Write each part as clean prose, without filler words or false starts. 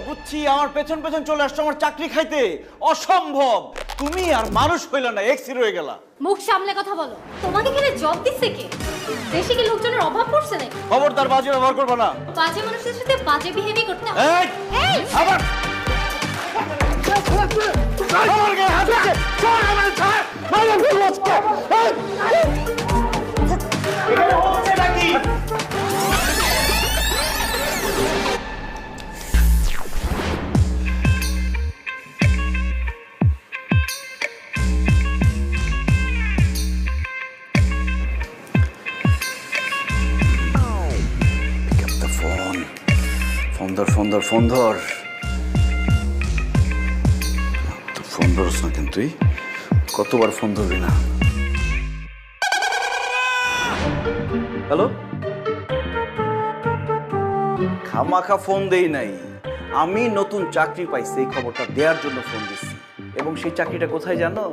বুঝছি আমার পেছন পেছন চলে আসছো আমার চাকরি খাইতে। অসম্ভব, তুমি আর মানুষ হইল না, এক্সি রয়ে গেলা। মুখ সামলে কথা বলো। তোমাকে এখানে জব দিচ্ছে কে? দেশে কি লোকজনের অভাব পড়ছে নাকি? খবরদার বাজে ব্যবহার করবে না। বাজে মানুষের সাথে বাজে বিহেভি করতে হয়। এই এই আবার আমার গায়ে হাত দিচ্ছে। ছাড় আমার, ছাড়। মাইরা ফেলবো আজকে। এখানে হচ্ছে নাকি? ফোন ধর। ফোন ধরস না কেন তুই? কতবার ফোন ধরবি না? হ্যালো, খামাখা ফোন দেই নাই, আমি নতুন চাকরি পাইছি এই খবরটা দেওয়ার জন্য ফোন দিচ্ছি। এবং সেই চাকরিটা কোথায় জানো?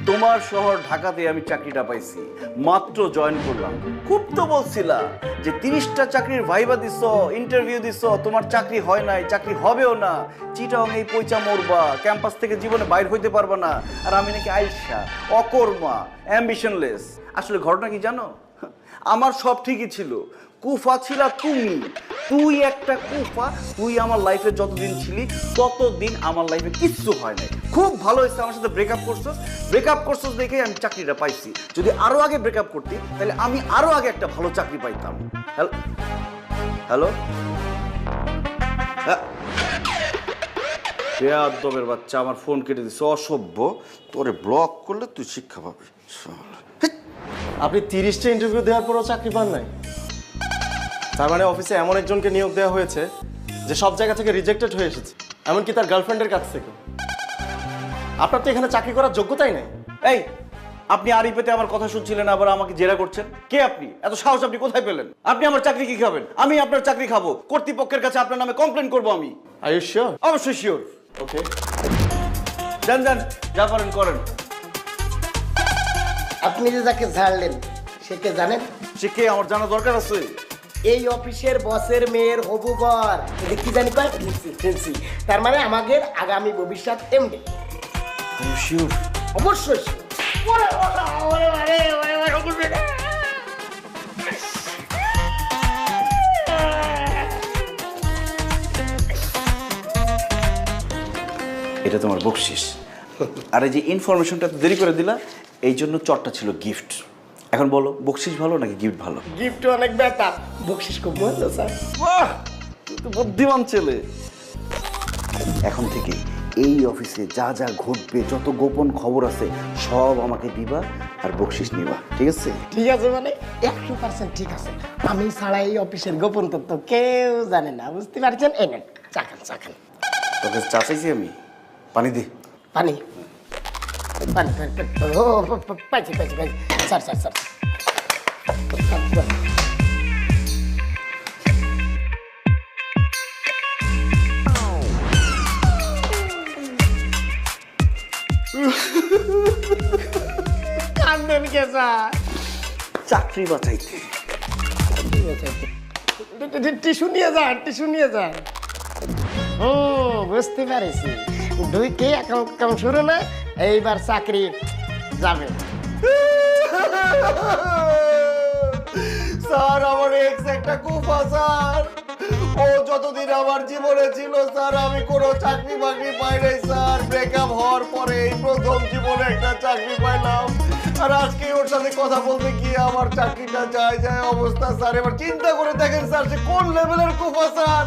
তোমার শহর ঢাকাতে আমি চাকরিটা পাইছি, মাত্র জয়েন করলাম। খুব তো বলছিলা যে 30টা চাকরির ভাইবা দিছ, ইন্টারভিউ দিছ, তোমার চাকরি হয় নাই, চাকরি হবেও না, চিটাং এই পয়সা মরবা, ক্যাম্পাস থেকে জীবনে বাইর হইতে পারবা না। আর আমি নাকি আইসা, অকর্মা, অ্যাম্বিশনলেস। আসলে ঘটনা কি জানো? আমার সব ঠিকই ছিল, কুফা ছিলা তুমি। তুই একটা কুফা, তুই আমার লাইফে যতদিন ছিলি ততদিন আমার লাইফে কিচ্ছু হয় নাই। খুব ভালো হয়েছে আমার সাথে ব্রেকআপ করছস দেখে আমি চাকরিটা পাইছি। যদি আরো আগে ব্রেকআপ করতি তাহলে আমি আরো আগে একটা ভালো চাকরি পাইতাম। হ্যালো, বেয়াদবের বাচ্চা আমার ফোন কেটে দিছে, অসভ্য। তোরে ব্লক করলে তুই শিক্ষা পাবি। আপনি 30টা ইন্টারভিউ দেওয়ার পরও চাকরি পান নাই? তার মানে অফিসে এমন একজনকে নিয়োগ দেওয়া হয়েছে যে সব জায়গা থেকে রিজেক্টেড হয়ে এসেছে, এমনকি তার গার্লফ্রেন্ডের কাছ থেকে। আপনার তো এখানে চাকরি করার যোগ্যতাই নেই। এই, আপনি আড়ি পেতে আমার কথা শুনছিলেন, আবার আমাকে জেরা করছেন। কে আপনি? এত সাহস আপনি কোথায় পেলেন? আপনি আমার চাকরি কি খাবেন? আমি আপনার চাকরি খাবো? কর্তৃপক্ষের কাছে আপনার নামে কমপ্লেন করবো আমি। Are you sure? অবশ্যই শিওর। ওকে, যান, যা পারেন করেন। আপনি যে যাকে ছাড়লেন সে কে জানেন? সে কে আমার জানা দরকার আছে? এই অফিসের বসের মেয়ের হবু বর। এটা কি জানি কয়? ফেন্সি। তার মানে আমাদের আগামী ভবিষ্যৎ এমডি। শিওর? অবশ্যই এটা তোমার বকশিস। আর এই যে ইনফরমেশনটা দেরি করে দিলা, এই জন্য চটটা ছিল গিফট। এখন বলো, বকশিস ভালো নাকি গিফট ভালো? গিফট অনেক বেটার, বকশিস খুব ভালো স্যার। বাহ, তুই তো বুদ্ধিমান ছেলে। এখন থেকে এই অফিসে যা যা ঘটবে, যত গোপন খবর আছে সব আমাকে দিবা আর বকশিস নিবা, ঠিক আছে? ঠিক আছে, মানে 100% ঠিক আছে। আমি ছাড়া এই অফিসের গোপন তথ্য কেউ জানে না, বুঝতে পারছেন? এই নেন, চাখান। তোকে চা চাইছি আমি, পানি দে। পানি। ও পাইছি। স্যার। কান্দেন কে স্যার? চাকরি বাঁচাইতে। টিস্যু নিয়ে যান। বুঝতে পারছি, ঢুকে এখন শুরু না, এইবার চাকরি যাবে। স্যার, আমার এক্স একটা কুফা স্যার। ও যতদিন আমার জীবনে ছিল স্যার, আমি কোনো চাকরি বাকরি পাই নাই স্যার। ব্রেকআপ হওয়ার পরে এই প্রথম জীবনে একটা চাকরি পাইলাম। আর আজকে ওর সাথে কথা বলতে গিয়ে আমার চাকরিটা যায় অবস্থা স্যার। এবার চিন্তা করে দেখেন স্যার, সে কোন লেভেলের কুফা স্যার।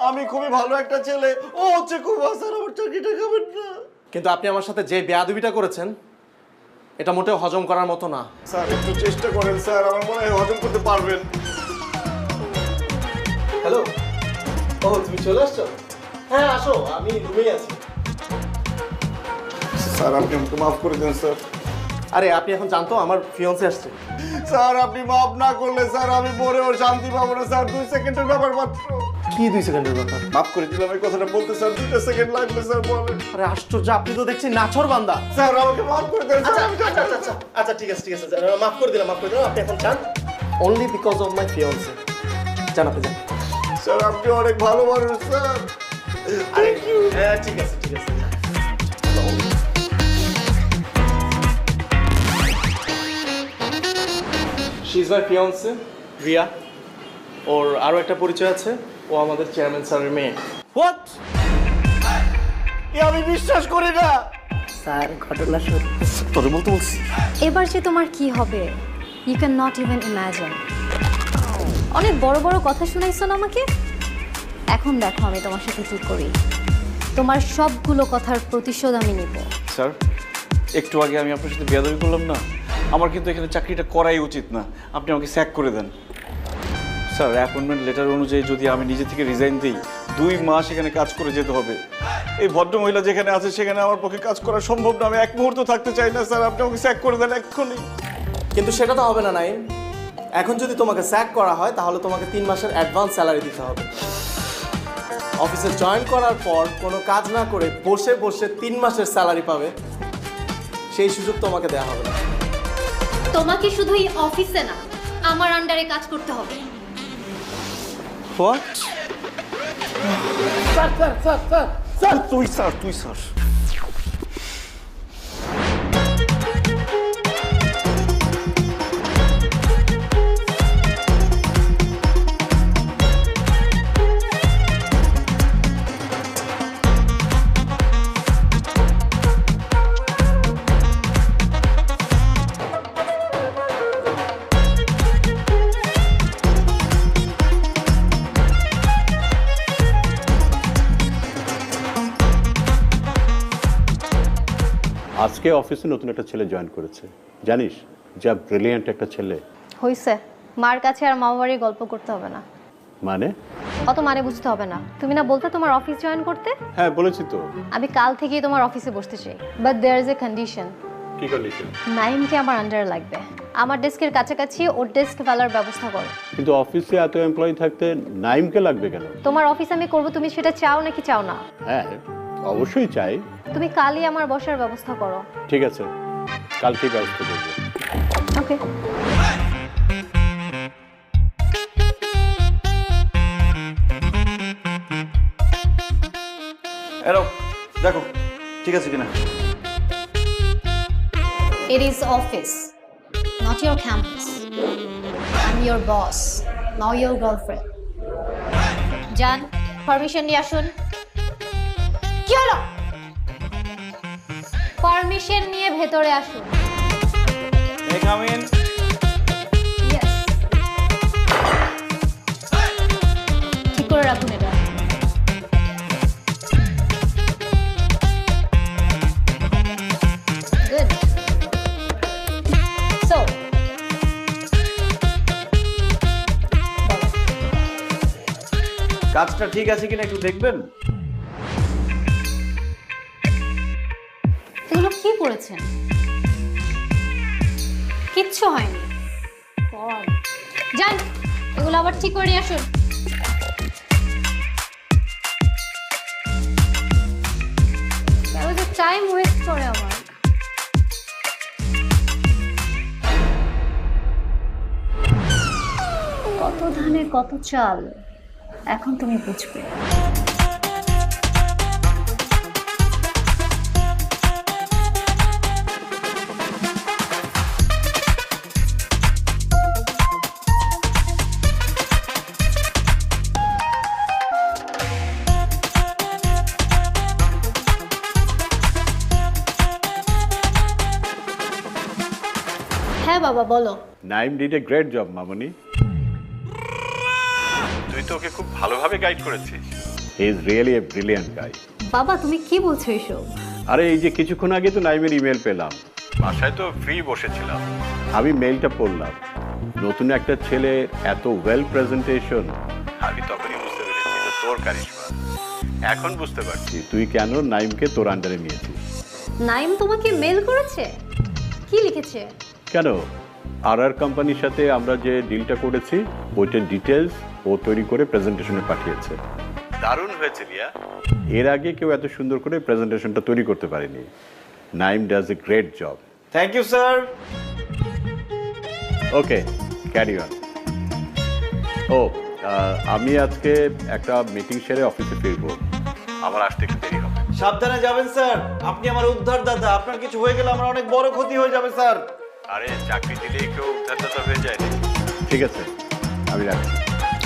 আমি খুবই ভালো একটা ছেলে, ও হচ্ছে কুফা স্যার। আমার চাকরিটা খাবেন না? কিন্তু আপনি আমার সাথে যে বেয়াদবিটা করেছেন এটা মোটেও হজম করার মতো না। স্যার, একটু চেষ্টা করেন স্যার, আমার মনে হয় হজম করতে পারবেন। হ্যালো, ও তুমি চলে আসছো? হ্যাঁ আসো, আমি রুমেই আছি। স্যার, আপনি আমাকে মাফ করে দেন স্যার। আরে আপনি এখন জানতো আমার ফিয়ন্সে আসছে। স্যার, আপনি মাফ না করলে স্যার আমি মরেও শান্তি পাবো না স্যার। 2 সেকেন্ডের ব্যাপার মাত্র। কি 2 সেকেন্ডের ব্যাপার? মাফ করে দিলাম, এই কথাটা বলতে স্যার 2 সেকেন্ড লাগবে স্যার, বলেন। আরে আশ্চর্য, আপনি তো দেখছি নাছর বান্দা। স্যার, আমাকে মাফ করে দেন স্যার। আচ্ছা ঠিক আছে মাফ করে দিলাম। আপনি এখন যান। Only because of my fiancée. জানাতে যান। স্যার, আপনি অনেক ভালো মানুষ স্যার। হ্যাঁ ঠিক আছে ঠিক আছে। She is my fiancée Riya. ওর আরো একটা পরিচয় আছে, ও আমাদের চেয়ারম্যান স্যারের মেয়ে। হোয়াট? আমি বিশ্বাস করি না। স্যার ঘটনা সত্যি। তোরে বলতে বলছি। এবার যে তোমার কি হবে you can not even imagine. অনেক বড় বড় কথা শুনাইছো না আমাকে, এখন দেখো আমি তোমার সাথে কি করি। তোমার সবগুলো কথার প্রতিশোধ আমি নিব। স্যার, একটু আগে আমি আপনার সাথে বেয়াদবি করলাম না, আমার কিন্তু এখানে চাকরিটা করাই উচিত না। আপনি আমাকে স্যাক করে দেন। স্যার, অ্যাপয়েন্টমেন্ট লেটার অনুযায়ী যদি আমি নিজে থেকে রিজাইন দিই, 2 মাস এখানে কাজ করে যেতে হবে। এই ভদ্রমহিলা যেখানে আছে সেখানে আমার পক্ষে কাজ করা সম্ভব না। আমি এক মুহূর্ত থাকতে চাই না স্যার, আপনি আমাকে স্যাক করে দেন এক্ষুনি। কিন্তু সেটা তো হবে না নাইম। এখন যদি তোমাকে স্যাক করা হয় তাহলে তোমাকে 3 মাসের অ্যাডভান্স স্যালারি দিতে হবে। অফিসে জয়েন করার পর কোনো কাজ না করে বসে বসে 3 মাসের স্যালারি পাবে, সেই সুযোগ তোমাকে দেওয়া হবে না। তোমাকে শুধু এই অফিসে না, আমার আন্ডারে কাজ করতে হবে। What? Sir sir sir sir sir তুই স্যার। আজকে অফিসে নতুন একটা ছেলে জয়েন করেছে, জানিস? যা ব্রিলিয়ান্ট একটা ছেলে। হইছে, মার কাছে আর মামা বাড়ির গল্প করতে হবে না। মানে? অত মানে বুঝতে হবে না। তুমি না বলতে তোমার অফিস জয়েন করতে? হ্যাঁ বলেছি তো। আমি কাল থেকেই তোমার অফিসে বসতে চাই, but there is a condition. কি কন্ডিশন? নাইমকে আমার আন্ডারে লাগবে। আমার ডেস্কের কাছাকাছি ওর ডেস্ক ফেলার ব্যবস্থা করো। কিন্তু অফিসে এত এমপ্লয়ি থাকতে নাইমকে লাগবে কেন? তোমার অফিস আমি করব, তুমি সেটা চাও নাকি চাও না? হ্যাঁ অবশ্যই চাই। তুমি কালই আমার বসার ব্যবস্থা করো। ঠিক আছে, কালকে ব্যবস্থা করবো। ওকে। এরো দেখো ঠিক আছে কিনা। It is office, not your campus. I'm your boss, not your girlfriend. জান, পারমিশন নিয়ে আসুন। কি হলো? পারমিশন নিয়ে ভেতরে আসুন। May I come in? Yes. ঠিক করে রাখুন এটা। Good. So, কাজটা ঠিক আছে কিনা একটু দেখবেন। এগুলো কি পড়েছেন? কিচ্ছু হয়নি। যান, এগুলো আবার ঠিক করে নিয়ে আসুন। টাইম ওয়েস্ট করে আমার। কত ধানে কত চাল, এখন তুমি বুঝবে। হ্যাঁ বাবা বলো। Naim did a great job মামনি। তুই তো ওকে খুব ভালোভাবে গাইড করেছিস। He is really a brilliant guy. বাবা তুমি কি বলছো এসব? আরে এই যে কিছুক্ষণ আগে তো নাইমের ইমেল পেলাম, বাসায় তো ফ্রি বসেছিলাম, আমি মেইলটা পড়লাম। নতুন একটা ছেলে, এত ওয়েল প্রেজেন্টেশন, আমি তখনই বুঝতে পেরেছি এটা তোর কারিশমা। এখন বুঝতে পারছি তুই কেন নাইমকে তোর আন্ডারে নিয়েছিস। নাইম তোমাকে মেল করেছে? কি লিখেছে? কেন, আর কোম্পানির সাথে আমরা যে ডিলটা করেছি ওইটার ডিটেলস ও তৈরি করে প্রেজেন্টেশনে পাঠিয়েছে। দারুণ হয়েছে রিয়া, এর আগে কেউ এত সুন্দর করে প্রেজেন্টেশনটা তৈরি করতে পারেনি। Naim does a great job. Thank you sir. Okay, carry on. ও আমি আজকে একটা মিটিং সেরে অফিসে ফিরবো, আমার আসতে একটু দেরি হবে। সাবধানে যাবেন স্যার, আপনি আমার উদ্ধার দাদা, আপনার কিছু হয়ে গেলে আমার অনেক বড় ক্ষতি হয়ে যাবে স্যার। আরে চাকরি দিলেই কেউ উদ্ধার হয়ে যায় নাকি? ঠিক আছে, আমি রাখছি।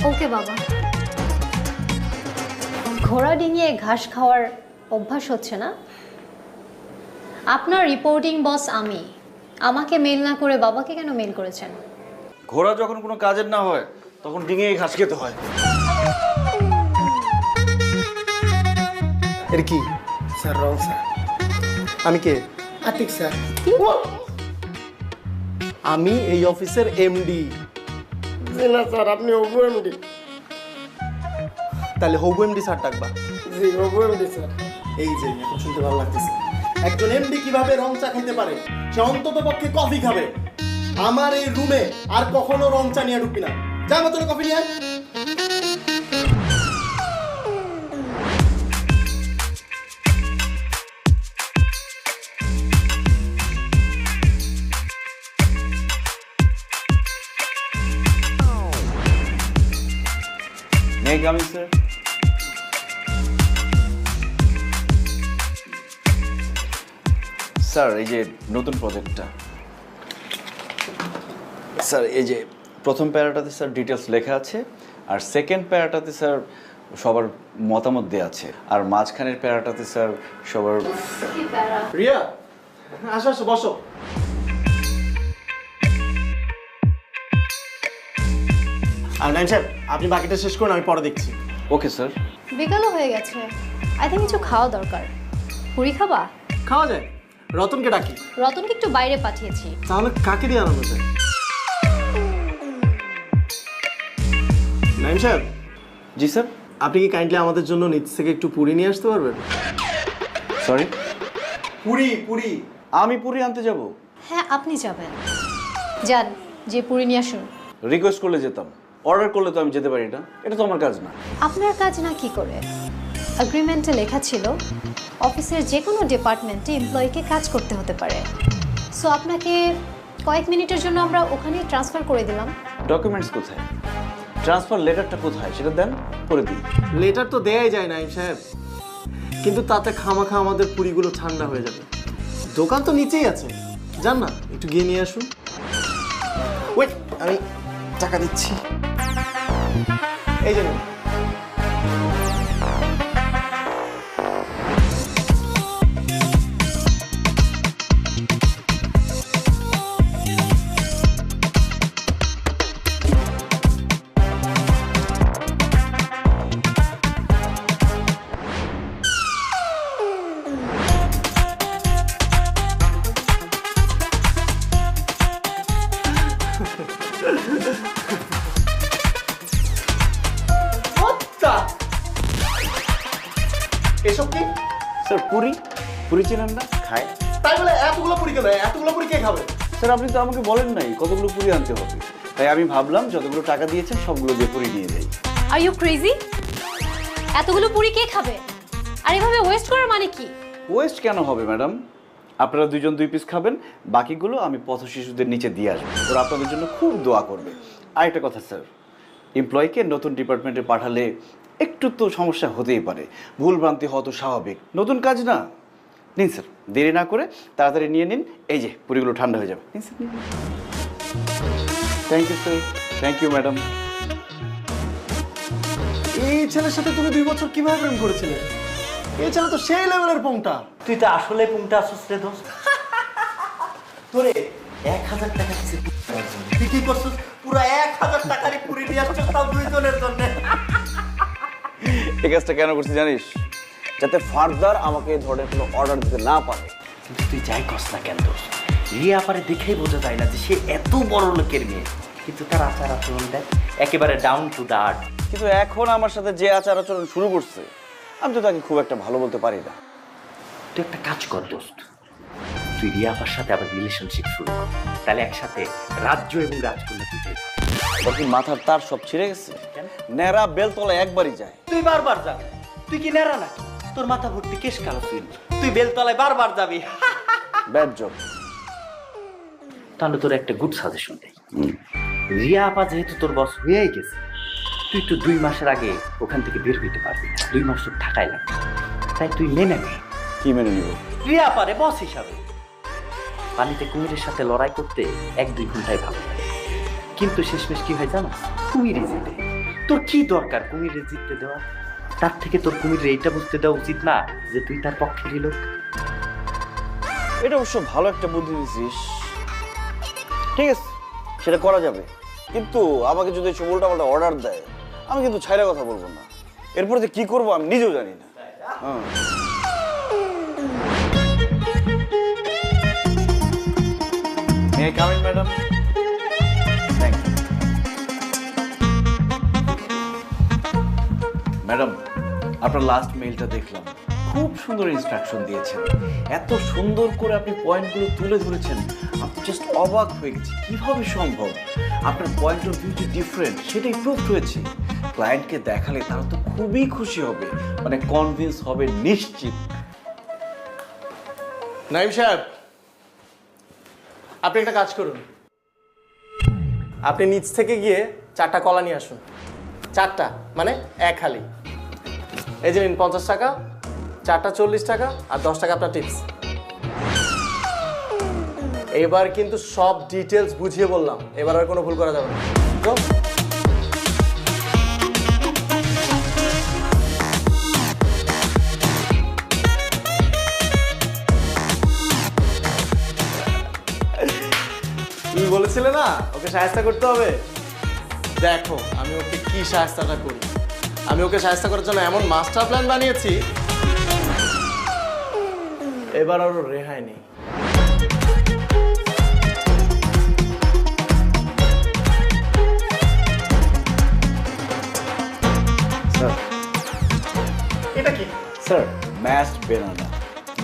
ওকে বাবা। ঘোড়া ডিঙিয়ে ঘাস খাওয়ার অভ্যাস হচ্ছে না? আপনার রিপোর্টিং বস আমি, আমাকে মেল না করে বাবাকে কেন মেল করেছেন? ঘোড়া যখন কোনো কাজের না হয় তখন ডিঙিয়ে ঘাস খেতে হয়। এটা কি? Sir wrong sir. আমি কে? আতিক স্যার। আমি এই অফিসের এমডি। জি না স্যার, আপনি হবু এমডি। তাহলে হবু এমডি স্যার ডাকবা। জি হবু এমডি স্যার। এই যে এখন শুনতে ভালো লাগতেছে, একজন এমডি কিভাবে রং চা খেতে পারে, সে অন্তত পক্ষে কফি খাবে। আমার এই রুমে আর কখনো রং চা নিয়ে ঢুকবি না। যা মতো কফি নিয়ে আয়। May I come in, sir? Sir এই যে নতুন প্রজেক্টটা, স্যার এই যে প্রথম প্যারাটাতে স্যার ডিটেলস লেখা আছে, আর সেকেন্ড প্যারাটাতে স্যার সবার মতামত দেওয়া আছে, আর মাঝখানের প্যারাটাতে স্যার সবার। রিয়া, আসো আসো বসো। আর নাইম সাহেব, আপনি বাকিটা শেষ করুন, আমি পরে দেখছি। Okay sir. বিকালও হয়ে গেছে, আই থিঙ্ক কিছু খাওয়া দরকার। পুরি খাবা? খাওয়া যায়। রতনকে ডাকি। রতনকে একটু বাইরে পাঠিয়েছি। তাহলে কাকে দিয়ে আনানো যায়? নাইম সাহেব, জি স্যার। আপনি কি কাইন্ডলি আমাদের জন্য নিচ থেকে একটু পুরি নিয়ে আসতে পারবেন? সরি, পুরি পুরি। আমি পুরি আনতে যাব? হ্যাঁ আপনি যাবেন, যান, যে পুরি নিয়ে আসুন। রিকোয়েস্ট করলে যেতাম, অর্ডার করলে তো আমি যেতে পারি না, এটা তো আমার কাজ না। আপনার কাজ না কি করে? এগ্রিমেন্টে লেখা ছিল অফিসের যে কোনো ডিপার্টমেন্টে এমপ্লয়িকে কাজ করতে হতে পারে। সো আপনাকে কয়েক মিনিটের জন্য আমরা ওখানে ট্রান্সফার করে দিলাম। ডকুমেন্টস কোথায়? ট্রান্সফার লেটারটা কোথায় সেটা দেন, করে দিই। লেটার তো দেয়াই যায় নাইম সাহেব, কিন্তু তাতে খামাখা আমাদের পুরিগুলো ঠান্ডা হয়ে যাবে। দোকান তো নিচেই আছে, যান না একটু গিয়ে নিয়ে আসুন। ওয়েট, আমি টাকা দিচ্ছি। এই যে নিন। এসব কি? স্যার পুরি, পুরি চেনেন না? খায়। তাই বলে এতগুলো পুরি কেন? এতগুলো পুরি কে খাবে? স্যার আপনি তো আমাকে বলেন নাই কতগুলো পুরি আনতে হবে, তাই আমি ভাবলাম যতগুলো টাকা দিয়েছেন সবগুলো দিয়ে পুরি নিয়ে যাই। Are you crazy? এতগুলো পুরি কে খাবে? আর এভাবে ওয়েস্ট করার মানে কি? ওয়েস্ট কেন হবে ম্যাডাম? আপনারা দুজন 2 পিস খাবেন, বাকিগুলো আমি পথ শিশুদের নিচে দিয়ে আসবো, ওরা আপনাদের জন্য খুব দোয়া করবে। আর একটা কথা স্যার, এমপ্লয়িকে নতুন ডিপার্টমেন্টে পাঠালে একটু তো সমস্যা হতেই পারে, ভুলভ্রান্তি হওয়া তো স্বাভাবিক, নতুন কাজ না। নিন স্যার, দেরি না করে তাড়াতাড়ি নিয়ে নিন, এই যে পুরিগুলো ঠান্ডা হয়ে যাবে। নিন স্যার, নিন। Thank you sir. Thank you madam. এই ছেলের সাথে তুমি 2 বছর কিভাবে প্রেম করেছিলে? এই ছেলে তো সেই লেভেলের পংটা। তুই তো আসলে পুংটা আসছিস রে দোস্ত। তোরে 1000 টাকা দিছে তুই কি করছিস? পুরো 1000 টাকারই পুরি নিয়ে আসছিস তাও 2 জনের জন্য। এই কাজটা কেন করছি জানিস? যাতে ফার্দার আমাকে এই ধরনের কোনো অর্ডার দিতে না পারে। কিন্তু তুই যাই করস না কেন দোস্ত, রিয়া পারে দেখেই বোঝা যায় না যে সে এত বড় লোকের মেয়ে, কিন্তু তার আচার আচরণ দেখ একেবারে ডাউন টু দা আর্থ। কিন্তু এখন আমার সাথে যে আচার আচরণ শুরু করছে, আমি তো তাকে খুব একটা ভালো বলতে পারি না। তুই একটা কাজ কর দোস্ত, তুই রিয়া আপার সাথে আবার রিলেশনশিপ শুরু কর, তাহলে একসাথে রাজ্য এবং রাজকন্যা তুই পেয়ে যাবি। ওর কি মাথার তার সব ছিঁড়ে গেছে? নেড়া বেলতলা একবারই যায়। তুই বারবার যাবি? তুই কি নেড়া নাকি? তোর মাথা ভর্তি কেশ কালো চুল, তুই বেলতলায় বারবার যাবি। Bad job. তাহলে তোর একটা গুড সাজেশন দেই। রিয়া আপা যেহেতু তোর বস হয়েই গেছে, তুই তো 2 মাসের আগে ওখান থেকে বের হইতে পারবি না। 2 মাস তোর থাকাই লাগবে, তাই তুই মেনে নে। কি মেনে নিব? রিয়া পারে বস হিসাবে। পানিতে কুমিরের সাথে লড়াই করতে 1-2 ঘন্টায় ভালো লাগে, কিন্তু শেষমেশ কি হয় জানো? কুমিরই জিতে। তোর কি দরকার কুমিরে জিততে দেওয়া? তার থেকে তোর কুমিরে এইটা বুঝতে দেওয়া উচিত না যে তুই তার পক্ষেরই লোক। এটা অবশ্য ভালো একটা বুদ্ধি দিছিস। ঠিক আছে, সেটা করা যাবে, কিন্তু আমাকে যদি এসব উল্টাপাল্টা অর্ডার দেয় আমি কিন্তু ছাইরা কথা বলবো না। এরপর যে কি করবো আমি নিজেও জানি না। হ্যাঁ। May I come in, madam? Thank you. Madam, আপনার লাস্ট মেইলটা দেখলাম, খুব সুন্দর ইনস্ট্রাকশন দিয়েছেন, এত সুন্দর করে আপনি পয়েন্টগুলো তুলে ধরেছেন, আমি জাস্ট অবাক হয়ে গেছি কিভাবে সম্ভব। আপনার পয়েন্ট অফ ভিউ যে ডিফারেন্ট সেটাই প্রুভ হয়েছে। ক্লায়েন্টকে দেখালে তারা তো খুবই খুশি হবে, মানে কনভিন্স হবে নিশ্চিত। নাইম সাহেব, আপনি একটা কাজ করুন, আপনি নিচ থেকে গিয়ে 4টা কলা নিয়ে আসুন। 4টা মানে 1 হালি। এই যে নিন 50 টাকা, 4টা 40 টাকা, আর 10 টাকা আপনার টিপস। এবার কিন্তু সব ডিটেলস বুঝিয়ে বললাম, এবার আর কোনো ভুল করা যাবে না। তো তুমি বলেছিলে না ওকে সাহায্য করতে হবে, দেখো আমি ওকে কি সাহায্যটা করি। আমি ওকে সাহায্য করার জন্য এমন মাস্টার প্ল্যান বানিয়েছি, এবার আরো রেহাই নেই। স্যার, এটা কি? স্যার ম্যাশড বেনানা,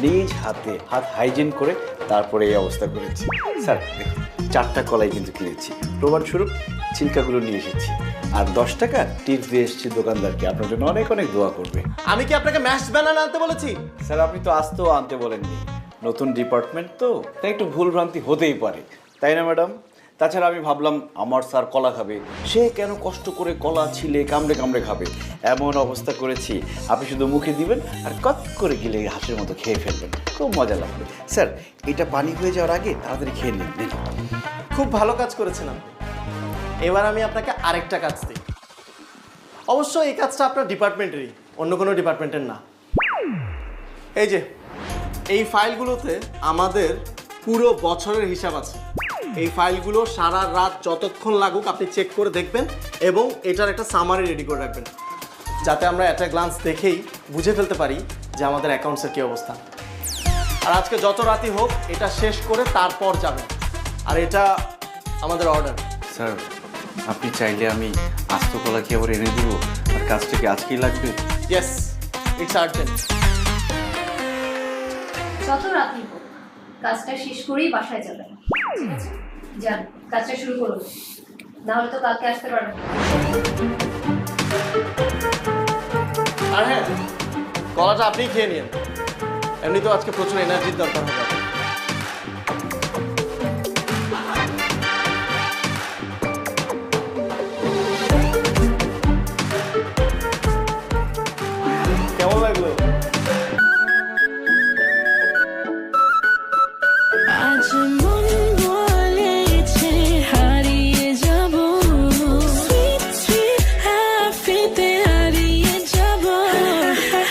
নিজ হাতে হাত হাইজিন করে তারপরে এই অবস্থা করেছি। স্যার দেখুন, 4টা কলাই কিন্তু কিনেছি, প্রমাণস্বরূপ ছিলকাগুলো নিয়ে এসেছি, আর 10 টাকা টিপস দিয়ে এসেছি দোকানদারকে, আপনার জন্য অনেক অনেক দোয়া করবে। আমি কি আপনাকে ম্যাশ বানানা আনতে বলেছি? স্যার আপনি তো আসতেও আনতে বলেননি, নতুন ডিপার্টমেন্ট তো, তাই একটু ভুল ভ্রান্তি হতেই পারে, তাই না ম্যাডাম? তাছাড়া আমি ভাবলাম আমার স্যার কলা খাবে, সে কেন কষ্ট করে কলা ছিলে কামড়ে কামড়ে খাবে, এমন অবস্থা করেছি আপনি শুধু মুখে দিবেন আর কত করে গিলে হাঁসের মতো খেয়ে ফেলবেন, খুব মজা লাগবে। স্যার এটা পানি হয়ে যাওয়ার আগে তাড়াতাড়ি খেয়ে নিন। খুব ভালো কাজ করেছেন আপনি। এবার আমি আপনাকে আরেকটা কাজ দিই, অবশ্য এই কাজটা আপনার ডিপার্টমেন্টেরই, অন্য কোনো ডিপার্টমেন্টের না। এই যে এই ফাইলগুলোতে আমাদের পুরো বছরের হিসাব আছে। এই ফাইলগুলো সারা রাত যতক্ষণ লাগুক আপনি চেক করে দেখবেন এবং এটার একটা সামারি রেডি করে রাখবেন, যাতে আমরা একটা গ্লান্স দেখেই বুঝে ফেলতে পারি যে আমাদের অ্যাকাউন্টসের কী অবস্থা। আর আজকে যত রাতই হোক এটা শেষ করে তারপর যাবেন, আর এটা আমাদের অর্ডার। স্যার আপনি চাইলে আমি আস্ত কলা খেয়ে আবার এনে দেবো, আর কাজটা কি আজকেই লাগবে? Yes, it's urgent. যত রাতই হোক কাজটা শেষ করেই বাসায় যাবেন, ঠিক আছে? যান, কাজটা শুরু করুন, নাহলে তো কালকে আসতে পারবেন না। আর হ্যাঁ, কলাটা আপনি খেয়ে নিন, এমনি তো আজকে প্রচুর এনার্জির দরকার হবে। কেমন লাগলো? আজ মন বলেছে হারিয়ে যাব, সুইট সুইট হ্যাপিতে হারিয়ে যাব,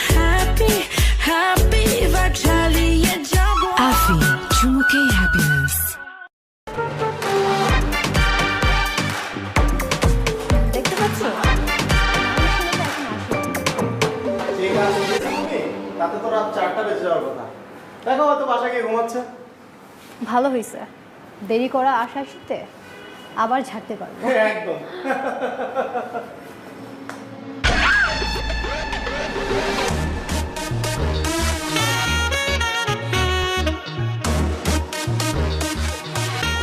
হ্যাপি হ্যাপি ভাইব চালিয়ে যাব। আফি চুমুকে হ্যাপিনেস। দেখতে পাচ্ছ? ঠিক আছে, তুমি তাতে তো রাত 4টা বেজে যাওয়ার কথা। দেখো হয়তো বাসা গিয়ে ঘুমাচ্ছে। ভালো হয়েছে, দেরি করা আসার সাথে আবার ঝাড়তে পারবো। একদম।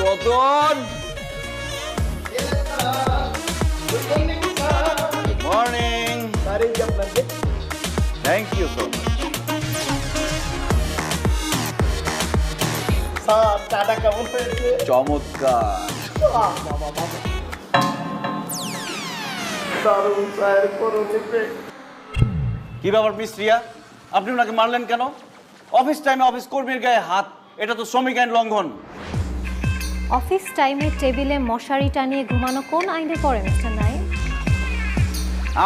Ratan, morning. Thank you so much. Sir চাটা কেমন হয়েছে? চমৎকার। দারুণ চায়ের করতে। কি ব্যাপার মিস রিয়া, আপনি ওনাকে মারলেন কেন? অফিস টাইমে অফিস কর্মীর গায়ে হাত, এটা তো শ্রমিক আইন লঙ্ঘন। অফিস টাইমে টেবিলে মশারি টানিয়ে ঘুমানো কোন আইনে পড়ে মিস্টার নাইম?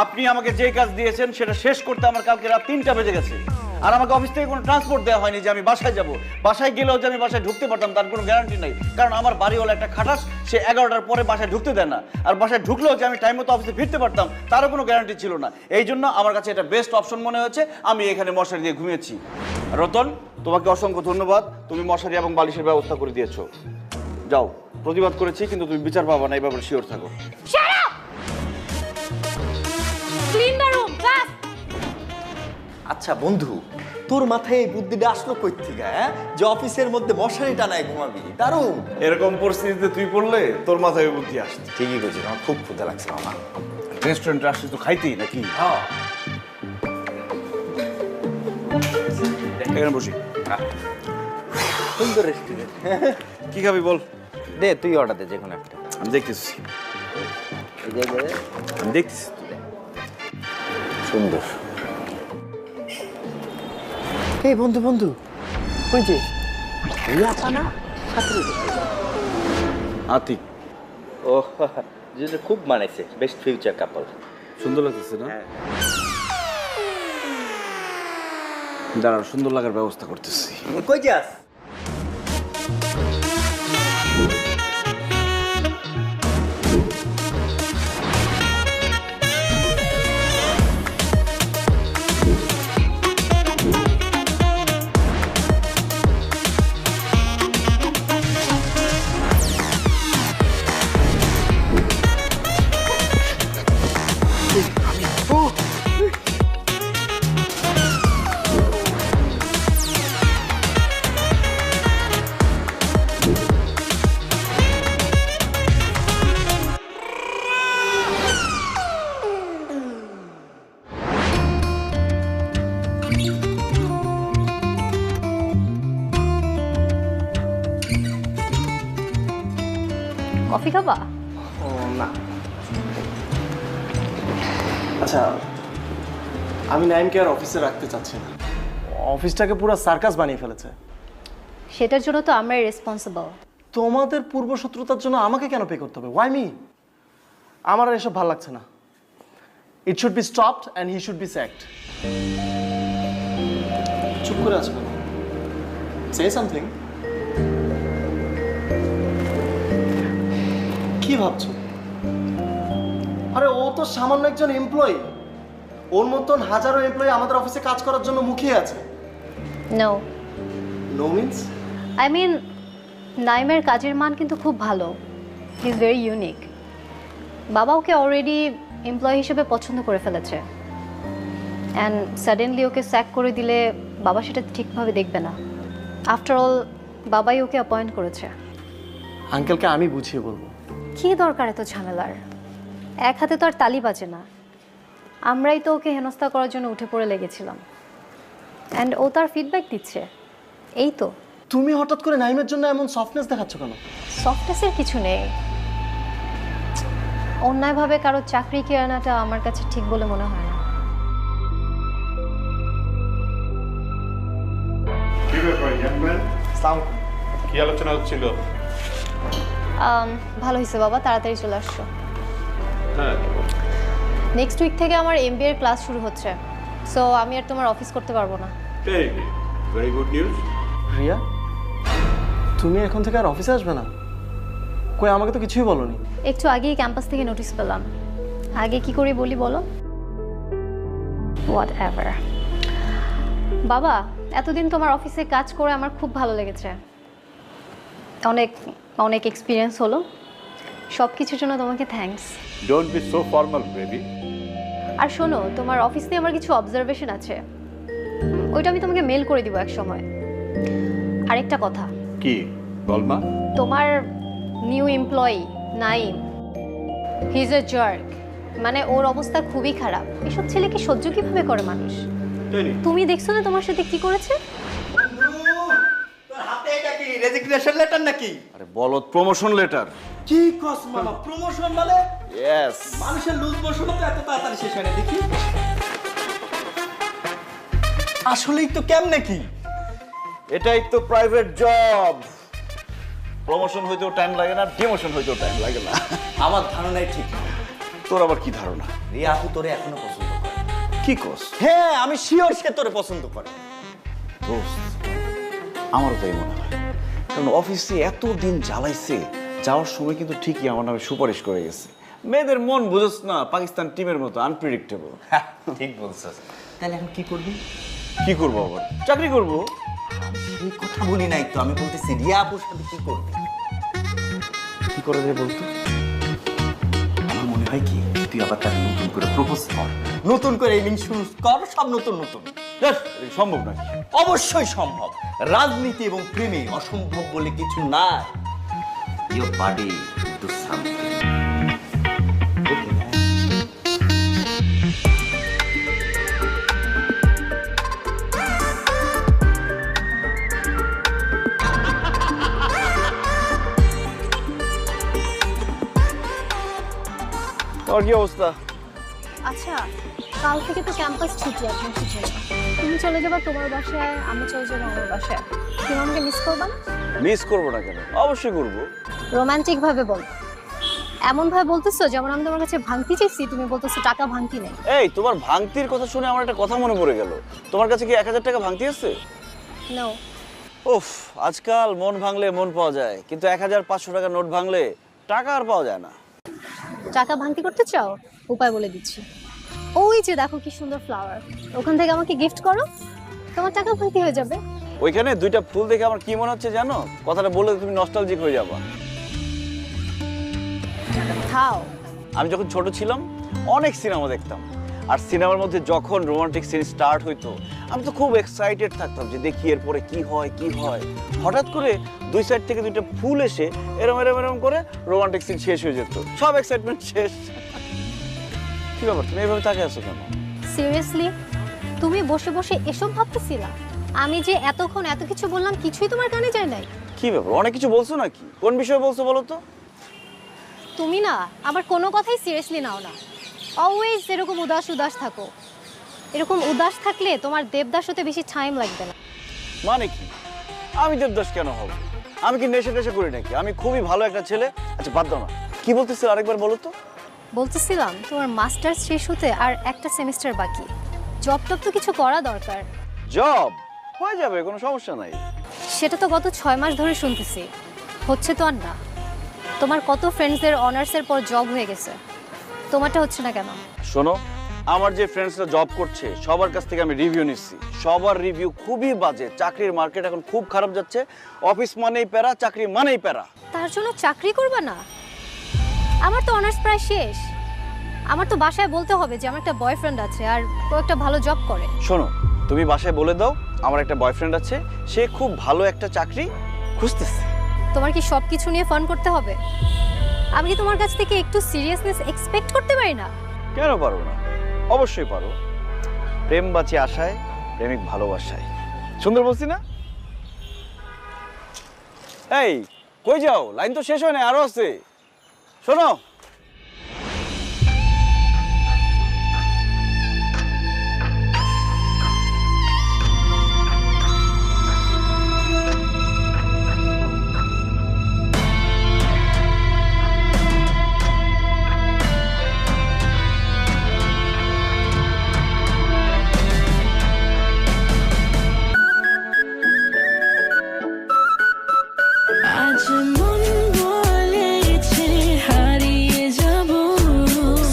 আপনি আমাকে যে কাজ দিয়েছেন সেটা শেষ করতে আমার কালকে রাত 3টা বেজে গেছে, আর আমাকে অফিস থেকে কোনো ট্রান্সপোর্ট দেওয়া হয়নি যে আমি বাসায় যাব। বাসায় গেলেও যে আমি বাসায় ঢুকতে পারতাম তার কোনো গ্যারান্টি নেই, কারণ আমার বাড়িওয়ালা একটা খাটাস, সে 11টার পরে বাসায় ঢুকতে দেয় না। আর বাসায় ঢুকলেও যে আমি টাইম মতো অফিসে ফিরতে পারতাম তারও কোনো গ্যারান্টি ছিল না। এই জন্য আমার কাছে এটা বেস্ট অপশন মনে হয়েছে, আমি এখানে মশারি দিয়ে ঘুমিয়েছি। রতন, তোমাকে অসংখ্য ধন্যবাদ, তুমি মশারি এবং বালিশের ব্যবস্থা করে দিয়েছো। যাও, প্রতিবাদ করেছি কিন্তু তুমি বিচার পাবা না, এই ব্যাপারে শিওর থাকো। Clean the room fast. আচ্ছা বন্ধু, তোর মাথায় এই বুদ্ধিটা আসলো কই থেকে, হ্যাঁ? যে অফিসের মধ্যে মশারি টানায় ঘুমাবি, দারুণ। এরকম পরিস্থিতিতে তুই পড়লে তোর মাথায় ওই বুদ্ধি আসছে। ঠিকই বলছিস, আমার খুব ক্ষুধা লাগছে মামা। রেস্টুরেন্টে আসছিস তো খাইতেই নাকি? এখানে বসি। সুন্দর রেস্টুরেন্ট। কি খাবি বল? দে তুই অর্ডার দে যে কোনো একটা। আমি দেখতেছি, আমি দেখতেছি। সুন্দর। এই বন্ধু বন্ধু, ওই যে রিয়া পানা আতিক, ও দুজনে খুব মানাইছে, বেস্ট ফিউচার কাপল। সুন্দর লাগতেছে না? দাঁড়াও, সুন্দর লাগার ব্যবস্থা করতেছি। কই যাস? কফি খাবা? ও না, আচ্ছা আমি নাইমকে আর অফিসে রাখতে চাচ্ছি না। অফিসটাকে পুরো সার্কাস বানিয়ে ফেলেছে। সেটার জন্য তো আমরাই রেসপন্সিবল। তোমাদের পূর্বশত্রুতার জন্য আমাকে কেন পে করতে হবে? Why me? আমার আর এসব ভালো লাগছে না। It should be stopped and he should be sacked. চুপ করে আছো কেন? Say something. কি ভাবছো? আরে ও তো সামান্য একজন এমপ্লয়ি, ওর মতন হাজারো এমপ্লয়ি আমাদের অফিসে কাজ করার জন্য মুখিয়ে আছে। No no means? I mean নাইমের কাজের মান কিন্তু খুব ভালো, হি ইজ ভেরি ইউনিক। বাবা ওকে অলরেডি এমপ্লয়ি হিসেবে পছন্দ করে ফেলেছে, অ্যান্ড সাডেনলি ওকে স্যাক করে দিলে বাবা সেটা ঠিকভাবে দেখবে না। আফটার অল বাবাই ওকে অ্যাপয়েন্ট করেছে। আঙ্কেলকে আমি বুঝিয়ে বলবো। কী দরকার এত ঝামেলার? এক হাতে তো আর তালি বাজে না। আমরাই তো ওকে হেনস্থা করার জন্য উঠে পড়ে লেগেছিলাম, অ্যান্ড ও তার ফিডব্যাক দিচ্ছে। এই তো। তুমি হঠাৎ করে নাইমের জন্য এমন সফটনেস দেখাচ্ছ কেন? সফটনেসের কিছু নেই, অন্যায়ভাবে কারো চাকরি কেড়ে আনাটা আমার কাছে ঠিক বলে মনে হয় না। কি ব্যাপার ইয়াংম্যান, সাউন্ড কি আলোচনা হচ্ছিল? ভালো হয়েছে বাবা, তাড়াতাড়ি চলে আসছো। হ্যাঁ, নেক্সট উইক থেকে আমার MBA এর ক্লাস শুরু হচ্ছে, সো আমি আর তোমার অফিস করতে পারবো না। Very good news. রিয়া, তুমি এখন থেকে আর অফিসে আসবে না? কই, আমাকে তো কিছুই বলোনি। একটু আগেই ক্যাম্পাস থেকে নোটিশ পেলাম, আগে কি করে বলি বলো? What ever. বাবা, এতদিন তোমার অফিসে কাজ করে আমার খুব ভালো লেগেছে, অনেক অনেক এক্সপিরিয়েন্স হলো। সব কিছুর জন্য তোমাকে thanks. Don't be so formal baby. আর শোনো, তোমার অফিস নিয়ে আমার কিছু অবজারভেশন আছে, ওইটা আমি তোমাকে মেল করে দিব এক সময়। আরেকটা কথা, কি বল মা? তোমার new employee Naim, he is a jerk, মানে ওর অবস্থা খুবই খারাপ। এসব ছেলেকে সহ্য কিভাবে করে মানুষ? তুমি দেখছো না তোমার সাথে কি করেছে? তোর হাতে এটা কি রেজিগনেশন লেটার নাকি? আরে বলত, প্রমোশন লেটার। কি কস মামা, প্রমোশন মানে? ইয়েস। মানুষের লুজ মোশন তো এত তাড়াতাড়ি শেষ হয় না দেখি। আসলেই তো কেমনে কি? এটাই তো প্রাইভেট জব। প্রমোশন হইতেও টাইম লাগে না, ডিমোশন হইতেও টাইম লাগে না। আমার ধারণাই ঠিক না। তোর আবার কি ধারণা? রিয়া আপু তোরে এখনো পছন্দ করে। কি কস? হ্যাঁ আমি শিওর সে তোরে পছন্দ করে। দোস্ত, আমারও তাই মনে হয়। কারণ অফিসে এত দিন জ্বালাইছে, যাওয়ার সময় কিন্তু ঠিকই আমার নামে সুপারিশ করে গেছে। মেয়েদের মন বুঝোস না, পাকিস্তান টিমের মতো আনপ্রেডিক্টেবল। ঠিক বলছিস। তাহলে এখন কি করবি? কি করবো আবার? চাকরি করবো। এই কথা বলি নাই তো, আমি বলতেছি রিয়া আপুর সাথে কি করবি? কি করে যায় বলতো? আমার মনে হয় কি তুই আবার তার নতুন করে প্রপোজ কর, নতুন করে ইনিং শুরু কর, সব নতুন নতুন। ধ্যাৎ, এটা সম্ভব নাকি? অবশ্যই সম্ভব। রাজনীতি এবং প্রেমে অসম্ভব বলে কিছু নাই। Your body do something. তোর কি অবস্থা? আচ্ছা, কাল থেকে তো ক্যাম্পাস ছুটি আপনার জন্য। তুমি চলে যাবা তোমার বাসায়, আমি চলে যাবো আমার বাসায়। তুমি আমাকে মিস করবা না? মিস করবো না কেন? অবশ্যই করবো। রোমান্টিক ভাবে বল। এমন ভাবে বলতেছো যেমন আমি তোমার কাছে ভাঙতি চাইছি, তুমি বলতেছো টাকা ভাঙতি নেই। এই, তোমার ভাঙতির কথা শুনে আমার একটা কথা মনে পড়ে গেল। তোমার কাছে কি 1000 টাকা ভাঙতি আছে? নো। উফ, আজকাল মন ভাঙলে মন পাওয়া যায়, কিন্তু 1500 টাকা নোট ভাঙলে টাকা আর পাওয়া যায় না। টাকা ভাঙতি করতে চাও? উপায় বলে দিচ্ছি। ওই যে দেখো কি সুন্দর ফ্লাওয়ার, ওখান থেকে আমাকে গিফট করো, তোমার টাকা ভাঙতি হয়ে যাবে। ওইখানে 2টা ফুল দেখে আমার কি মনে হচ্ছে জানো? কথাটা বলে তুমি নস্টালজিক হয়ে যাবা। খাও। আমি যখন ছোট ছিলাম অনেক সিনেমা দেখতাম, আর সিনেমার মধ্যে যখন রোমান্টিক সিন স্টার্ট হইতো আমি তো খুব এক্সাইটেড থাকতাম যে দেখি এরপরে কি হয় কি হয়। হঠাৎ করে 2 সাইড থেকে 2টা ফুল এসে এরম এরম এরম করে রোমান্টিক সিন শেষ হয়ে যেত, সব এক্সাইটমেন্ট শেষ। কি ব্যাপার, তুমি এভাবে তাকিয়ে আছো কেন? সিরিয়াসলি তুমি বসে বসে এসব ভাবতেছিলা? আমি যে এতক্ষণ এত কিছু বললাম কিছুই তোমার কানে যায় নাই? কি ব্যাপার, অনেক কিছু বলছো নাকি? কোন বিষয়ে বলছো বলো তো? তুমি না আবার কোনো কথাই সিরিয়াসলি নাও না। অলওয়েজ এরকম উদাস উদাস থাকো। এরকম উদাস থাকলে তোমার দেবদাস হতে বেশি টাইম লাগবে না। মানে কি? আমি দেবদাস কেন হব? আমি কি নেশা টেশা করি নাকি? আমি খুবই ভালো একটা ছেলে। আচ্ছা বাদ দাও না, কি বলতেছিল আরেকবার বলো তো। বলতেছিলাম তোমার মাস্টার্স শেষ হতে আর একটা সেমিস্টার বাকি, জব টব তো কিছু করা দরকার। জব হয়ে যাবে, কোনো সমস্যা নাই। সেটা তো গত 6 মাস ধরে শুনতেছি, হচ্ছে তো আর না। তোমার কত ফ্রেন্ডসদের অনার্সের পর জব হয়ে গেছে, তোমারটা হচ্ছে না কেন? শোনো, আমার যে ফ্রেন্ডসরা জব করছে সবার কাছ থেকে আমি রিভিউ নিচ্ছি, সবার রিভিউ খুবই বাজে। চাকরির মার্কেট এখন খুব খারাপ যাচ্ছে। অফিস মানেই প্যারা, চাকরি মানেই প্যারা। তার জন্য চাকরি করবা না? আমার তো অনার্স প্রায় শেষ। আমার তো বাসায় বলতে হবে যে আমার একটা বয়ফ্রেন্ড আছে আর ও একটা ভালো জব করে। শোনো, তুমি বাসায় বলে দাও আমার একটা বয়ফ্রেন্ড আছে, সে খুব ভালো একটা চাকরি খুঁজতেছে। তোমার কি সব কিছু নিয়ে ফান করতে হবে? আমি কি তোমার কাছ থেকে একটু সিরিয়াসনেস এক্সপেক্ট করতে পারি না? কেন পারো না? অবশ্যই পারো। প্রেম বাঁচে আশায়, প্রেমিক ভালোবাসায়। সুন্দর বলছি না? এই কই যাও? লাইন তো শেষ হয় না, আরো আছে। শোনো, আজ মন বলেছে হারিয়ে যাব,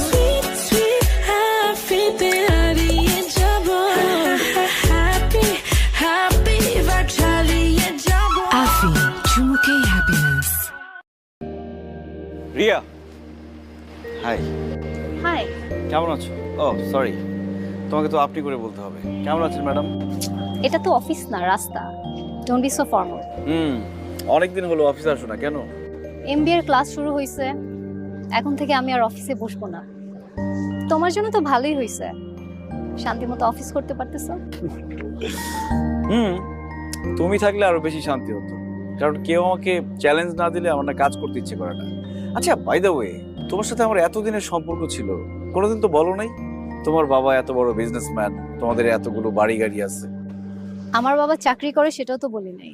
সুইট সুইট হ্যাপিতে হারিয়ে যাব, হ্যাপি হ্যাপি বাট হারিয়ে যাব। আফি চুমুকে হ্যাপিনেস। রিয়া। Hi, hi. কেমন আছো? ও সরি, তোমাকে তো আপনি করে বলতে হবে। কেমন আছেন ম্যাডাম? এটা তো অফিস না, রাস্তা। Don't be so formal. অনেকদিন হলো অফিসে আসো না কেন? এমবিএ এর ক্লাস শুরু হয়েছে, এখন থেকে আমি আর অফিসে বসবো না। তোমার জন্য তো ভালোই হয়েছে, শান্তিমতো অফিস করতে পারতেছো। তুমি থাকলে আরো বেশি শান্তি হতো, কারণ কেউ আমাকে চ্যালেঞ্জ না দিলে আমার না কাজ করতে ইচ্ছে করে না। আচ্ছা বাই দ্য ওয়ে, তোমার সাথে আমার এতদিনের সম্পর্ক ছিল, কোনোদিন তো বলো নাই তোমার বাবা এত বড় বিজনেসম্যান, তোমাদের এতগুলো বাড়ি গাড়ি আছে। আমার বাবা চাকরি করে সেটাও তো বলি নাই।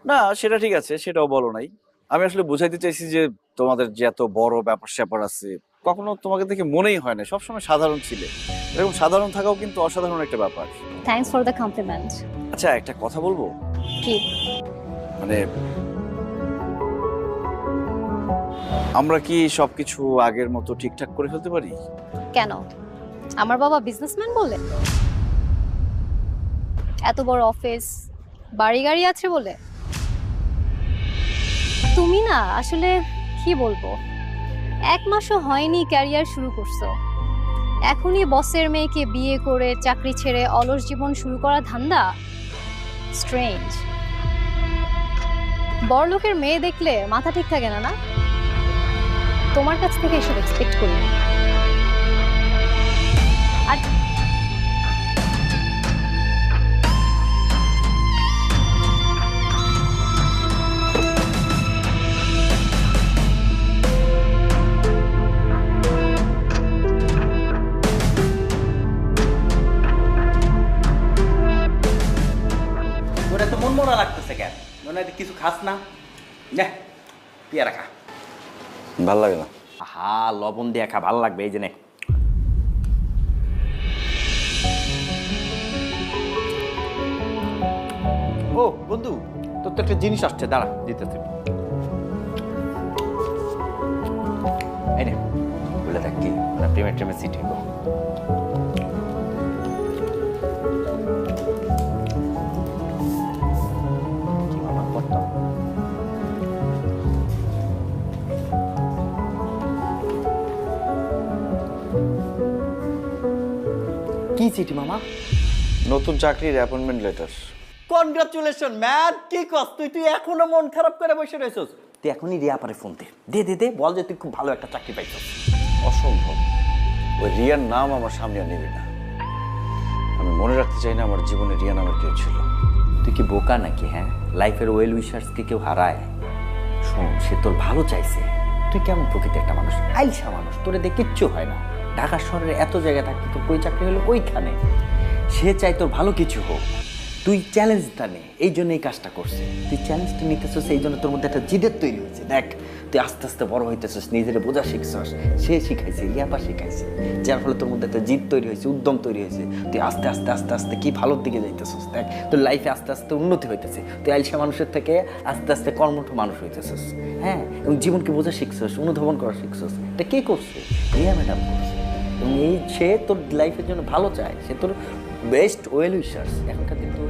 না সেটা ঠিক আছে, সেটাও বলো নাই। আমি আসলে বুঝাইতে চাইছি যে তোমাদের যে এত বড় ব্যাপার স্যাপার আছে, কখনো তোমাকে দেখে মনেই হয় না, সবসময় সাধারণ ছিলে। এরকম সাধারণ থাকাও কিন্তু অসাধারণ একটা ব্যাপার। Thanks for the compliment. আচ্ছা একটা কথা বলবো, কি? মানে আমরা কি সবকিছু আগের মতো ঠিকঠাক করে ফেলতে পারি? কেন? আমার বাবা বিজনেসম্যান বলে? এত বড় অফিস, বাড়ি গাড়ি আছে বলে? তুমি না আসলে কি বলবো, 1 মাসও হয়নি ক্যারিয়ার শুরু করছো, এখনই বসের মেয়েকে বিয়ে করে চাকরি ছেড়ে অলস জীবন শুরু করা ধান্দা? স্ট্রেঞ্জ। বড়লোকের মেয়ে দেখলে মাথা ঠিক থাকে না, না? তোমার কাছ থেকে এসব এক্সপেক্ট করি। আর তোরা তো মন মরা লাগতেছে কেন? মনে হয় কিছু খাস না? না পিয়া রাখা ভাল লাগে না। আহা, লবণ দিয়ে খা, ভালো লাগবে। এই যে নে। ও বন্ধু, তোর তো একটা জিনিস আসছে, দাঁড়া দিতেছে। এই নে, বলে দেখ কি মানে প্রেমের ট্রেমের সিট হইব। কি মামা করতাম? কি চিঠি মামা? নতুন চাকরির অ্যাপয়েন্টমেন্ট লেটার। Congratulation man. কি কস তুই? তুই এখনো মন খারাপ করে বসে রয়েছস? তুই এখনই রিয়া পারে ফোন দে, দে দে দে, বল যে তুই খুব ভালো একটা চাকরি পাইছস। অসম্ভব, ওই রিয়ার নাম আমার সামনে আর নেবে না। আমি মনে রাখতে চাই না আমার জীবনে রিয়া নামের কেউ ছিল। তুই কি বোকা নাকি? হ্যাঁ, লাইফের ওয়েল উইশার্সকে কেউ হারায়? শোন, সে তোর ভালো চাইছে। তুই কেমন প্রকৃতির একটা মানুষ, আইলসা মানুষ, তোরে দিয়ে কিচ্ছু হয় না। ঢাকা শহরে এত জায়গা থাকতে তোর কই চাকরি হলো ওইখানে। সে চাই তোর ভালো কিছু হোক, তুই চ্যালেঞ্জটা নে, এই জন্য এই কাজটা করছে। তুই চ্যালেঞ্জটা নিতেছিস, এই জন্য তোর মধ্যে একটা জিদের তৈরি হয়েছে। দেখ, তুই আস্তে আস্তে বড় হইতেছিস, নিজের বোঝা শিখছস, সে শিখাইছে, রিয়াপা শিখাইছে, যার ফলে তোর মধ্যে একটা জিদ তৈরি হয়েছে, উদ্যম তৈরি হয়েছে। তুই আস্তে আস্তে আস্তে আস্তে কি ভালোর দিকে যাইতেছিস। দেখ, তোর লাইফে আস্তে আস্তে উন্নতি হইতেছে। তুই আইলসা মানুষের থেকে আস্তে আস্তে কর্মঠ মানুষ হইতেছিস। হ্যাঁ, এবং জীবনকে বোঝা শিখছস, অনুধাবন করা শিখছস। এটা কে করছে? রিয়া ম্যাডাম করছে। এবং এই সে তোর লাইফের জন্য ভালো চায়, সে তোর বেস্ট ওয়েল উইশার্স। এখনকার দিন তো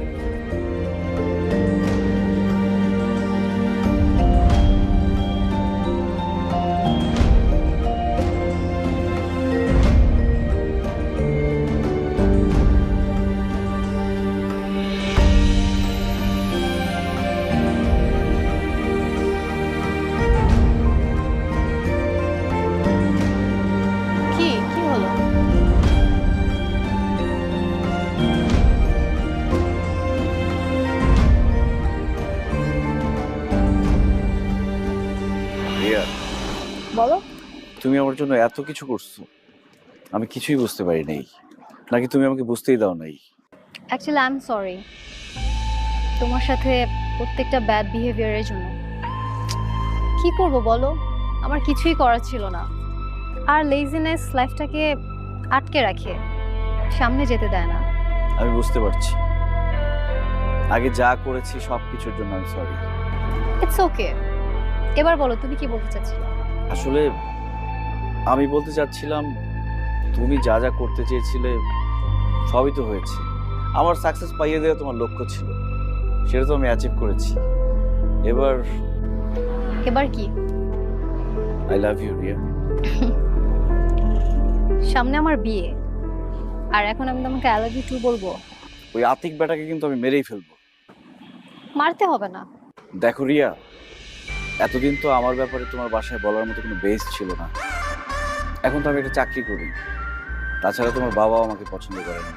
কি কি হলো? রিয়া, বলো। তুমি আমার জন্য এত কিছু করছো, আমি কিছুই বুঝতে পারি নাই, নাকি তুমি আমাকে বুঝতেই দাও নাই? অ্যাকচুয়ালি আই এম সরি তোমার সাথে প্রত্যেকটা ব্যাড বিহেভিয়ারের জন্য। কি করব বলো, আমার কিছুই করার ছিল না। আর লেজিনেস লাইফটাকে আটকে রাখে, সামনে যেতে দেয় না। আমি বুঝতে পারছি, আগে যা করেছি সব কিছুর জন্য আমি সরি। It's okay. এবার বলো, তুমি কি বলতে চাচ্ছিলে? আসলে আমি বলতে চাচ্ছিলাম, তুমি যা যা করতে চেয়েছিলে সবই তো হয়েছে। আমার সাকসেস পাইয়ে দেওয়া তোমার লক্ষ্য ছিল, সেটা তো আমি অ্যাচিভ করেছি। এবার এবার কি? I love you Riya. সামনে আমার বিয়ে, আর এখন আমি তোমাকে আই লাভ ইউ টু বলবো? ওই আতিক বেটাকে কিন্তু আমি মেরেই ফেলবো। মারতে হবে না। দেখো রিয়া, এতদিন তো আমার ব্যাপারে তোমার বাসায় বলার মতো কোনো বেস ছিল না। এখন তো আমি একটা চাকরি করি, তাছাড়া তোমার বাবাও আমাকে পছন্দ করে না।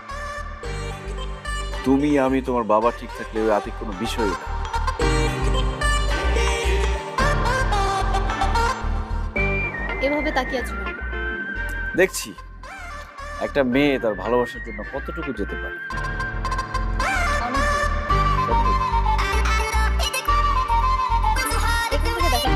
তুমি আমি তোমার বাবা ঠিক থাকলে ওই আতিক কোনো বিষয়ই না। এভাবে এভাবে তাকিয়ে আছো কেন? দেখছি একটা মেয়ে তার ভালোবাসার জন্য কতটুকু যেতে পারে। অনেক কতটুকু? এখান থেকে দেখা যাবে।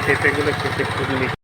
পেঁপেগুলো খেতে খুব মিষ্টি।